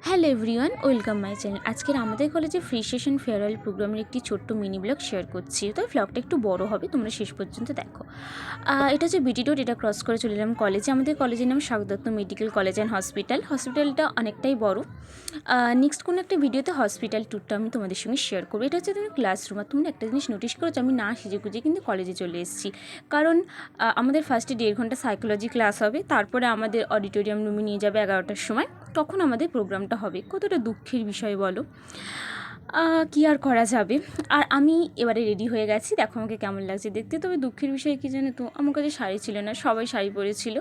Hello everyone, welcome my channel. আজকের আমাদের কলেজে ফ্রি সেশন ফেয়ারওয়েল প্রোগ্রামের একটি ছোট্ট মিনি ব্লগ শেয়ার করছি। তো ব্লগটা একটু বড় হবে, তোমরা শেষ পর্যন্ত দেখো। এটা হচ্ছে বিটি রোড, এটা ক্রস করে চলে এলাম কলেজে। আমাদের কলেজের নাম শারদাত্ত মেডিকেল কলেজ অ্যান্ড হসপিটাল। হসপিটালটা অনেকটাই বড়। নেক্সট কোনো একটা ভিডিওতে হসপিটাল ট্যুরটা আমি তোমাদের সঙ্গে শেয়ার করবো। এটা হচ্ছে তুমি ক্লাসরুম। আর তোমরা একটা জিনিস নোটিস করেছো, আমি না সেজেগুজে কিন্তু কলেজে চলে এসেছি, কারণ আমাদের ফার্স্টে 1.5 ঘন্টা সাইকোলজি ক্লাস হবে, তারপরে আমাদের অডিটোরিয়াম রুমে নিয়ে যাবে 11টার সময়, তখন আমাদের প্রোগ্রামটা হবে। কতটা দুঃখের বিষয় বলো, কী আর করা যাবে। আর আমি এবারে রেডি হয়ে গেছি, দেখো আমাকে কেমন লাগছে দেখতে। তবে দুঃখের বিষয় কী জানো তো, আমার কাছে শাড়ি ছিল না, সবাই শাড়ি পরেছিল,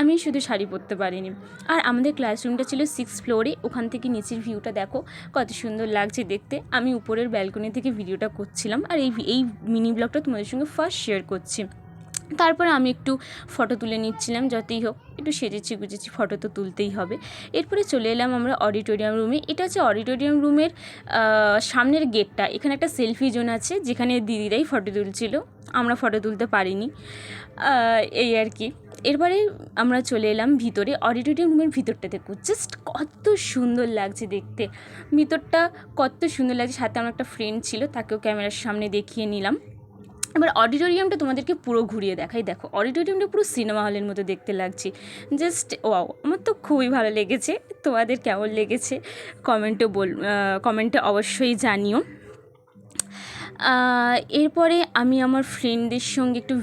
আমি শুধু শাড়ি পরতে পারিনি। আর আমাদের ক্লাসরুমটা ছিল 6th ফ্লোরে, ওখান থেকে নিচের ভিউটা দেখো কত সুন্দর লাগছে দেখতে। আমি উপরের ব্যালকনি থেকে ভিডিওটা করছিলাম, আর এই মিনি ব্লগটা তোমাদের সঙ্গে ফার্স্ট শেয়ার করছি। তারপরে আমি একটু ফটো তুলে নিচ্ছিলাম, যতই হোক একটু সেজেছি গুজেছি, ফটো তো তুলতেই হবে। এরপরে চলে এলাম আমরা অডিটোরিয়াম রুমে। এটা হচ্ছে অডিটোরিয়াম রুমের সামনের গেটটা। এখানে একটা সেলফি জোন আছে, যেখানে দিদিরাই ফটো তুলছিল, আমরা ফটো তুলতে পারিনি, এই আর কি। এরপরে আমরা চলে এলাম ভিতরে। অডিটোরিয়াম রুমের ভিতরটা দেখো, জাস্ট কত সুন্দর লাগছে দেখতে, ভিতরটা কত সুন্দর লাগছে। সাথে আমার একটা ফ্রেন্ড ছিল, তাকেও ক্যামেরার সামনে দেখিয়ে নিলাম। এবার অডিটোরিয়ামটা তোমাদেরকে পুরো ঘুরিয়ে দেখাই। দেখো অডিটোরিয়ামটা পুরো সিনেমা হলের মতো দেখতে লাগছে, জাস্ট ওয়াও। আমার তো খুবই ভালো লেগেছে, তোমাদের কেমন লেগেছে কমেন্টে অবশ্যই জানিও। এরপরে আমি আমার ফ্রেন্ডদের সঙ্গে একটু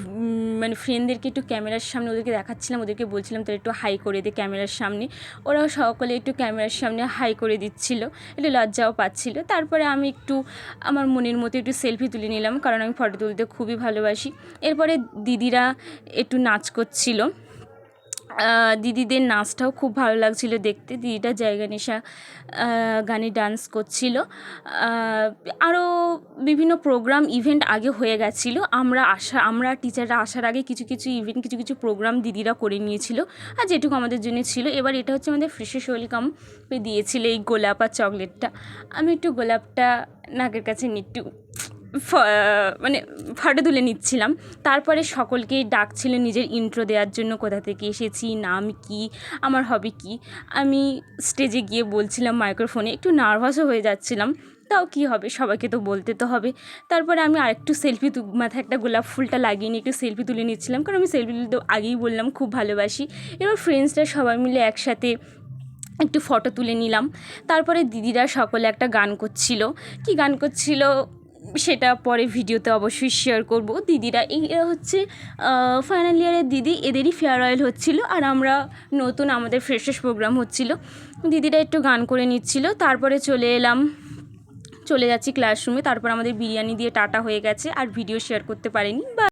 ফ্রেন্ডদেরকে একটু ক্যামেরার সামনে ওদেরকে দেখাচ্ছিলাম, ওদেরকে বলছিলাম তারা একটু হাই করে দে ক্যামেরার সামনে। ওরাও সকলে একটু ক্যামেরার সামনে হাই করে দিচ্ছিল, একটু লজ্জাও পাচ্ছিল। তারপরে আমি একটু আমার মনের মতো একটু সেলফি তুলে নিলাম, কারণ আমি ফটো তুলতে খুবই ভালোবাসি। এরপরে দিদিরা একটু নাচ করছিল, দিদিদের নাচটাও খুব ভালো লাগছিল দেখতে। দিদিটা জায়গা নেশা গানে ডান্স করছিল। আরও বিভিন্ন প্রোগ্রাম ইভেন্ট আগে হয়ে গেছিলো, আমরা টিচাররা আসার আগে কিছু কিছু প্রোগ্রাম দিদিরা করে নিয়েছিল, আর যেটুকু আমাদের জন্য ছিল। এবার এটা হচ্ছে আমাদের ফ্রেশার্স ওয়েলকাম দিয়েছিল এই গোলাপ আর চকলেটটা। আমি একটু গোলাপটা নাকের কাছে একটু ফটো তুলে নিচ্ছিলাম। তারপরে সকলকেই ডাকছিল নিজের ইন্ট্রো দেওয়ার জন্য, কোথা থেকে এসেছি, নাম কি, আমার হবি কি। আমি স্টেজে গিয়ে বলছিলাম মাইক্রোফোনে, একটু নার্ভাসও হয়ে যাচ্ছিলাম, তাও কী হবে, সবাইকে তো বলতে তো হবে। তারপরে আমি আরেকটু মাথায় একটা গোলাপ ফুলটা লাগিয়ে নিয়ে একটু সেলফি তুলে নিচ্ছিলাম, কারণ আমি সেলফি তুলতে আগেই বললাম খুব ভালোবাসি। এবার ফ্রেন্ডসরা সবাই মিলে একসাথে একটু ফটো তুলে নিলাম। তারপরে দিদিরা সকলে একটা গান করছিল, কি গান করছিল সেটা পরে ভিডিওতে অবশ্যই শেয়ার করব। দিদিরা এরা হচ্ছে ফাইনাল ইয়ারের দিদি, এদেরই ফেয়ারওয়েল হচ্ছিল, আর আমরা নতুন আমাদের ফ্রেশার্স প্রোগ্রাম হচ্ছিল। দিদিরা একটু গান করে নিচ্ছিল। তারপরে চলে যাচ্ছি ক্লাসরুমে। তারপর আমাদের বিরিয়ানি দিয়ে টাটা হয়ে গেছে, আর ভিডিও শেয়ার করতে পারিনি। বা